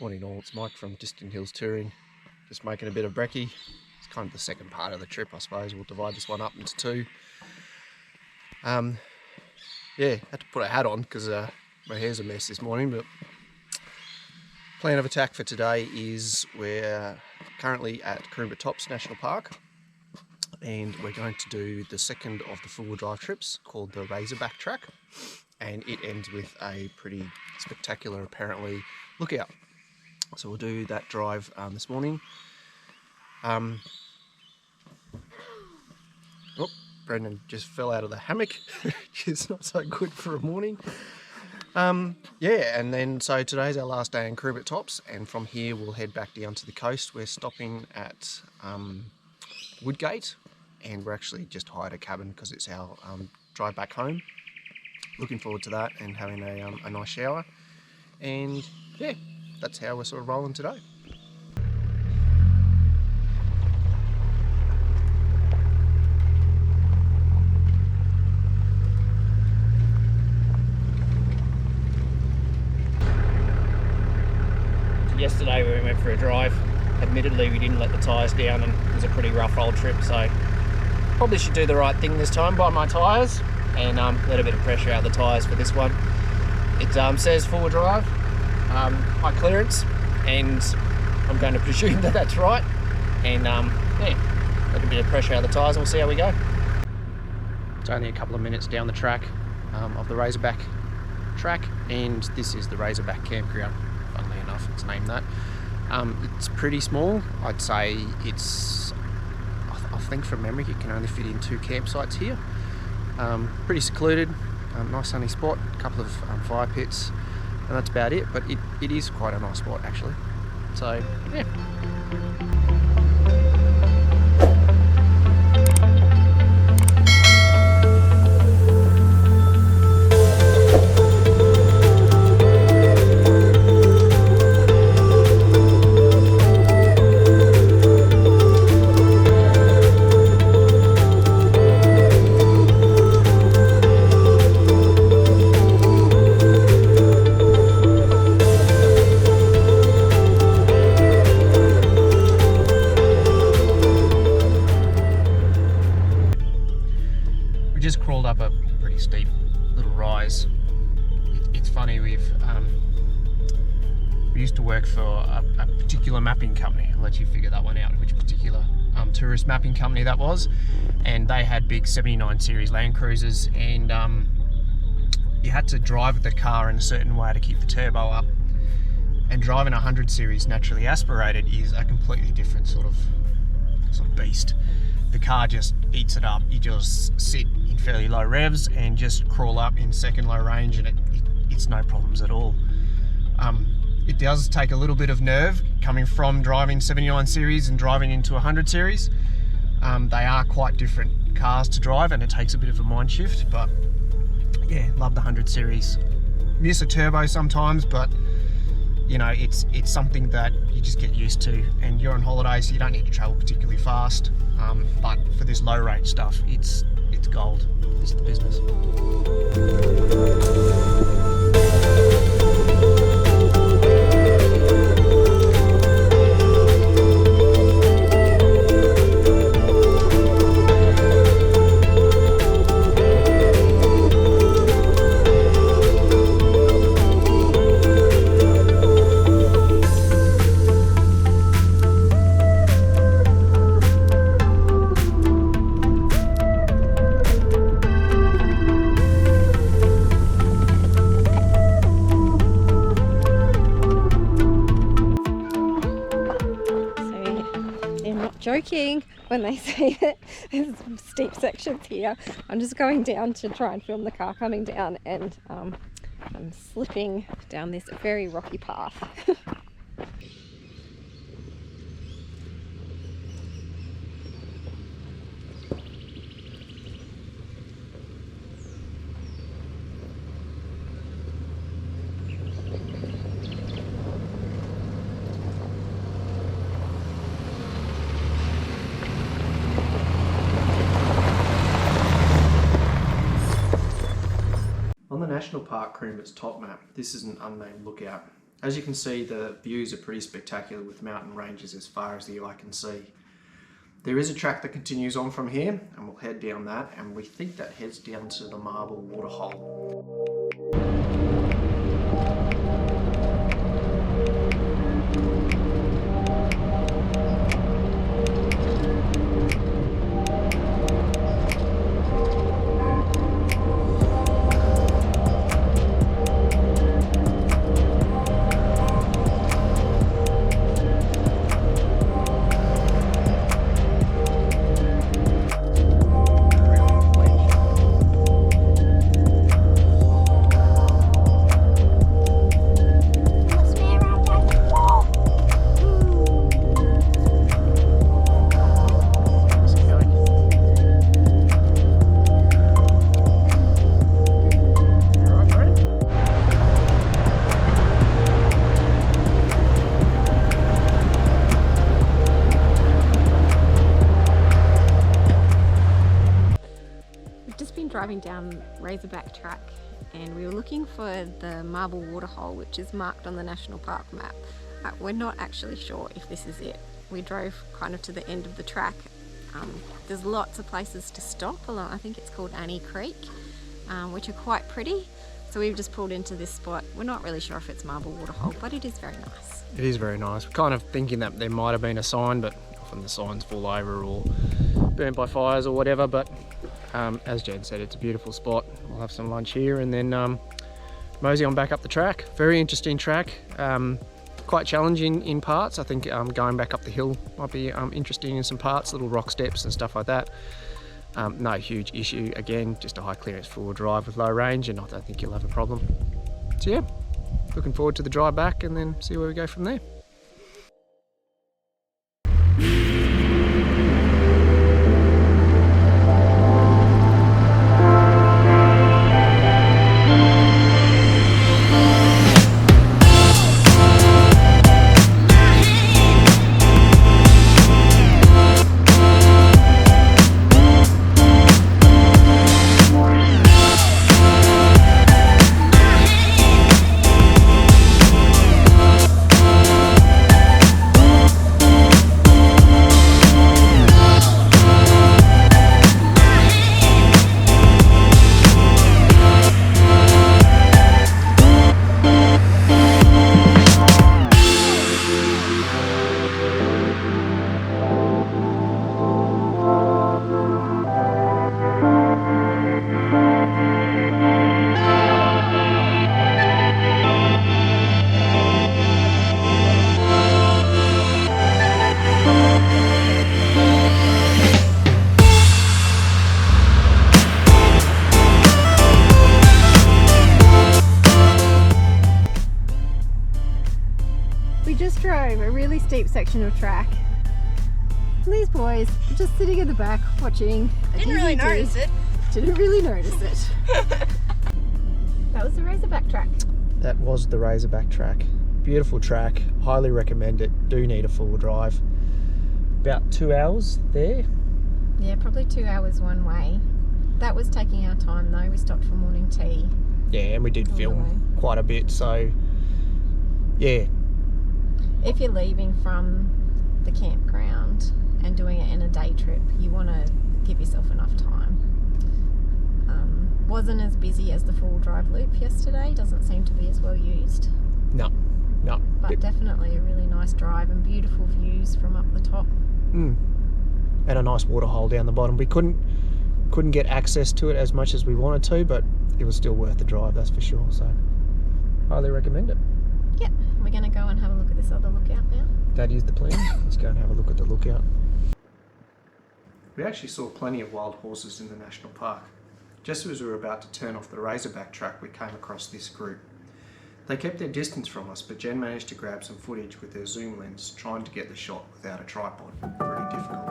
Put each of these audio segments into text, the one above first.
Morning all, it's Mike from Distant Hills Touring. Just making a bit of brekkie. It's kind of the second part of the trip, I suppose. We'll divide this one up into two. Yeah, had to put a hat on because my hair's a mess this morning, but plan of attack for today is we're currently at Kroombit Tops National Park, and we're going to do the second of the four-wheel drive trips called the Razorback Track, and it ends with a pretty spectacular, apparently, lookout. So we'll do that drive this morning. Oh, Brendan just fell out of the hammock, which is not so good for a morning. Yeah, and then so today's our last day in Kroombit Tops, and from here we'll head back down to the coast. We're stopping at Woodgate, and we're actually just hired a cabin because it's our drive back home. Looking forward to that and having a nice shower, and yeah, that's how we're sort of rolling today. Yesterday we went for a drive. Admittedly, we didn't let the tyres down and it was a pretty rough old trip, so probably should do the right thing this time, buy my tyres and let a bit of pressure out of the tyres for this one. It says four-wheel drive, high clearance, and I'm going to presume that that's right, and yeah, let a bit of pressure out of the tyres and we'll see how we go. It's only a couple of minutes down the track of the Razorback Track, and this is the Razorback campground. Funnily enough, it's named that. It's pretty small. I'd say it's, I think from memory, it can only fit in 2 campsites here. Pretty secluded, nice sunny spot, a couple of fire pits, and that's about it, but it is quite a nice spot actually. So, yeah. Just crawled up a pretty steep little rise. It's funny, we used to work for a particular mapping company. I'll let you figure that one out, which particular tourist mapping company that was, and they had big 79 series Land Cruisers, and you had to drive the car in a certain way to keep the turbo up, and driving a 100 series naturally aspirated is a completely different sort of beast. The car just eats it up. You just sit in fairly low revs and just crawl up in second low range, and it's no problems at all. It does take a little bit of nerve coming from driving 79 series and driving into 100 series. They are quite different cars to drive, and it takes a bit of a mind shift, but yeah, love the 100 series. Miss a turbo sometimes, but you know, it's something that you just get used to, and you're on holiday, so you don't need to travel particularly fast. But for this low range stuff, it's gold. It's the business. Joking when they say that there's some steep sections here. I'm just going down to try and film the car coming down, and I'm slipping down this very rocky path. On the National Park Kroombit's top map, this is an unnamed lookout. As you can see, the views are pretty spectacular with mountain ranges as far as the eye can see. There is a track that continues on from here, and we'll head down that, and we think that heads down to the Marble Waterhole. Driving down Razorback Track, and we were looking for the Marble Waterhole, which is marked on the national park map. We're not actually sure if this is it. We drove kind of to the end of the track. There's lots of places to stop along, I think it's called Annie Creek, which are quite pretty. So we've just pulled into this spot. We're not really sure if it's Marble Waterhole, but it is very nice. It is very nice. We're kind of thinking that there might have been a sign, but often the signs fall over or burnt by fires or whatever. But as Jen said, it's a beautiful spot. We'll have some lunch here and then mosey on back up the track. Very interesting track. Quite challenging in parts. I think going back up the hill might be interesting in some parts, little rock steps and stuff like that. No huge issue. Again, just a high clearance four-wheel drive with low range, and I don't think you'll have a problem. So yeah, looking forward to the drive back and then see where we go from there. drove a really steep section of track. And these boys were just sitting in the back watching. Didn't really notice it. Didn't really notice it. That was the Razorback Track. That was the Razorback Track. Beautiful track, highly recommend it. Do need a full drive. About 2 hours there. Yeah, probably 2 hours one way. That was taking our time though. We stopped for morning tea. Yeah, and we did film quite a bit, so yeah. If you're leaving from the campground and doing it in a day trip, you want to give yourself enough time. Wasn't as busy as the full drive loop yesterday. Doesn't seem to be as well used. No. But definitely a really nice drive and beautiful views from up the top. And a nice waterhole down the bottom. We couldn't get access to it as much as we wanted to, but it was still worth the drive, that's for sure. So highly recommend it. Yeah, we're going to go and have a look at this other lookout now. That is the plan. Let's go and have a look at the lookout. We actually saw plenty of wild horses in the national park. Just as we were about to turn off the Razorback Track, we came across this group. They kept their distance from us, but Jen managed to grab some footage with her zoom lens, trying to get the shot without a tripod. Pretty difficult.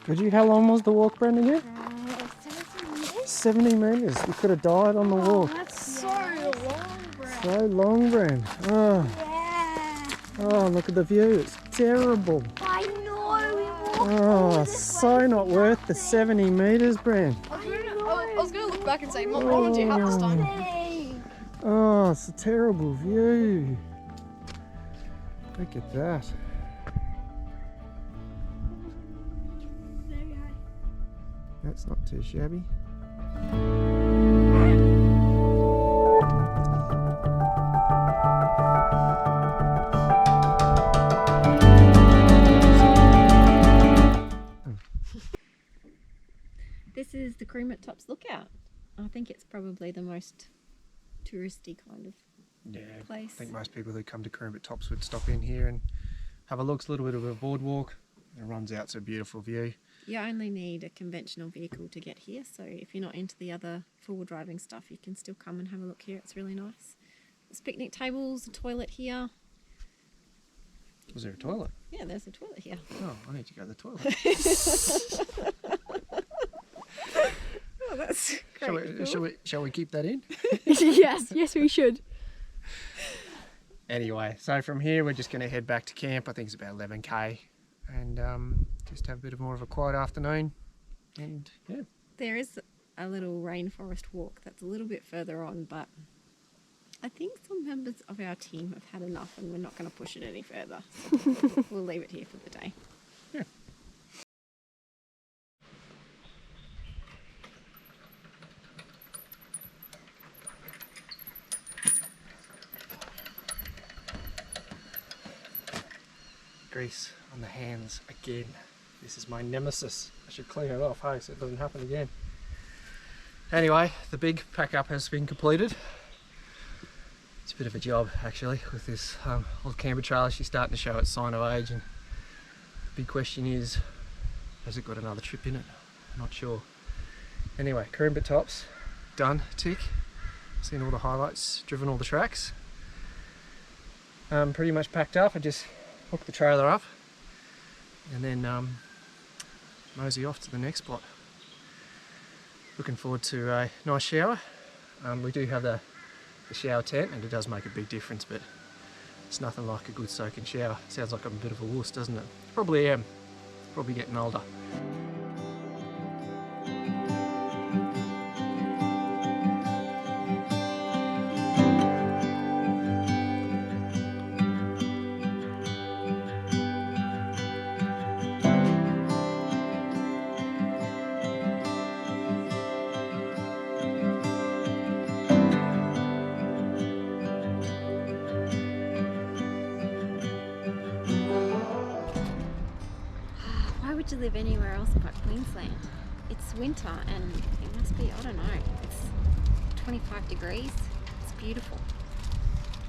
Could you? How long was the walk, Brendan? Again? 70 meters. 70 metres. You could have died on the walk. That's so long, bro. So long, Bren. Oh. Yeah. Oh, look at the view. It's terrible. I know. We walked Oh, so not worth the 70 metres, Bren. I was going to look back and say, Mum, I want to do half this time. Oh, it's a terrible view. Look at that. That's not too shabby. This is the Kroombit Tops Lookout. I think it's probably the most touristy kind of place. I think most people who come to Kroombit Tops would stop in here and have a look. It's a little bit of a boardwalk. It runs out to a beautiful view. You only need a conventional vehicle to get here, so if you're not into the other four-wheel driving stuff, you can still come and have a look here. It's really nice. There's picnic tables, a toilet here. Was there a toilet? Yeah, there's a toilet here. Oh, I need to go to the toilet. Oh, that's great. Shall we keep that in? yes, we should. Anyway, so from here we're just going to head back to camp. I think it's about 11k, and just have a bit more of a quiet afternoon. And yeah, There is a little rainforest walk that's a little bit further on, but I think some members of our team have had enough and we're not going to push it any further. So we'll leave it here for the day. yeah. Grease on the hands again. This is my nemesis. I should clean it off, hey, so it doesn't happen again. Anyway, the big pack up has been completed. It's a bit of a job actually with this old camper trailer. She's starting to show its sign of age, and the big question is, has it got another trip in it? I'm not sure. Anyway, Kroombit Tops, done, tick. Seen all the highlights, driven all the tracks. Pretty much packed up. I just hooked the trailer up and then mosey off to the next spot. Looking forward to a nice shower. We do have the shower tent and it does make a big difference, but it's nothing like a good soaking shower. Sounds like I'm a bit of a wuss, doesn't it? Probably am. Probably getting older. Why would you live anywhere else but Queensland? It's winter and it must be, I don't know, it's 25 degrees. It's beautiful.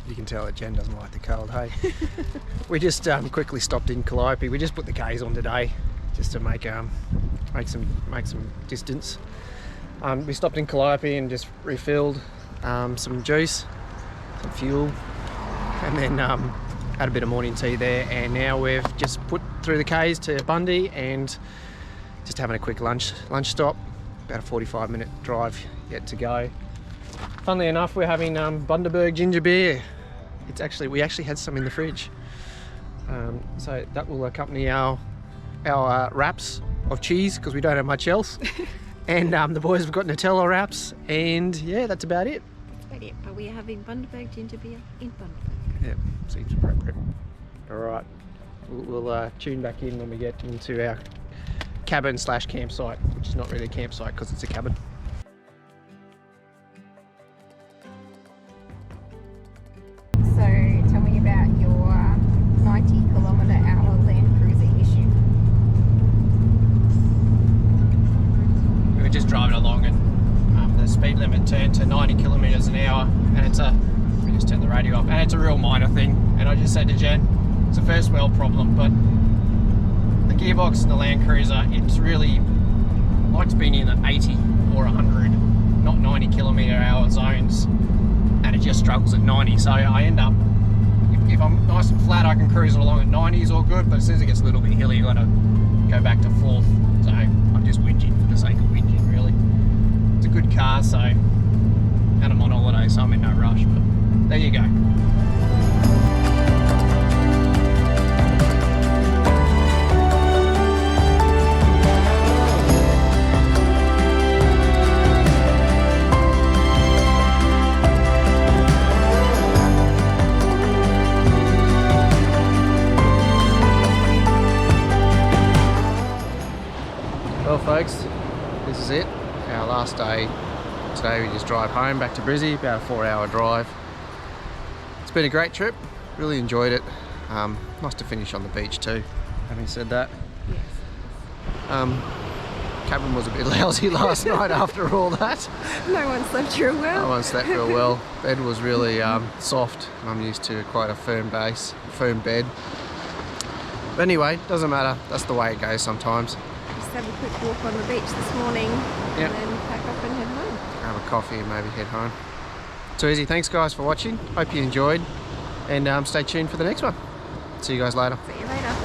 You can tell that Jen doesn't like the cold, hey? We just quickly stopped in Calliope. We just put the K's on today just to make some distance. We stopped in Calliope and just refilled some juice, some fuel, and then had a bit of morning tea there, and now we've just put through the K's to Bundy and just having a quick lunch stop. About a 45-minute drive yet to go. Funnily enough, we're having Bundaberg ginger beer. We actually had some in the fridge, so that will accompany our wraps of cheese because we don't have much else. And the boys have got Nutella wraps, and yeah, that's about it. That's about it. But we are having Bundaberg ginger beer in Bundaberg. Yeah, seems appropriate. All right, we'll tune back in when we get into our cabin / campsite, which is not really a campsite because it's a cabin. So tell me about your 90km/h Land Cruiser issue. We were just driving along and the speed limit turned to 90 kilometres an hour, and we just turned the radio off, and it's a real minor thing. And I just said to Jen, it's a first world problem, but the gearbox in the Land Cruiser, it's really likes being in the 80 or 100, not 90 km/h zones, and it just struggles at 90. So I end up, if I'm nice and flat, I can cruise it along at 90s all good, but as soon as it gets a little bit hilly, you're going to go back to fourth. So so, and I'm on holiday, so I'm in no rush, but there you go. Well folks, this is it, our last day. Today we just drive home back to Brizzy, about a 4-hour drive. It's been a great trip, really enjoyed it. Nice to finish on the beach too, having said that. Yes. Cabin was a bit lousy last night after all that. No one slept real well. No one slept real well. Bed was really soft, and I'm used to quite a firm bed. But anyway, doesn't matter, that's the way it goes sometimes. Just have a quick walk on the beach this morning, Yep. and then pack up and head home. Have a coffee and maybe head home. Too easy. Thanks guys for watching. Hope you enjoyed, and stay tuned for the next one. See you guys later. See you later.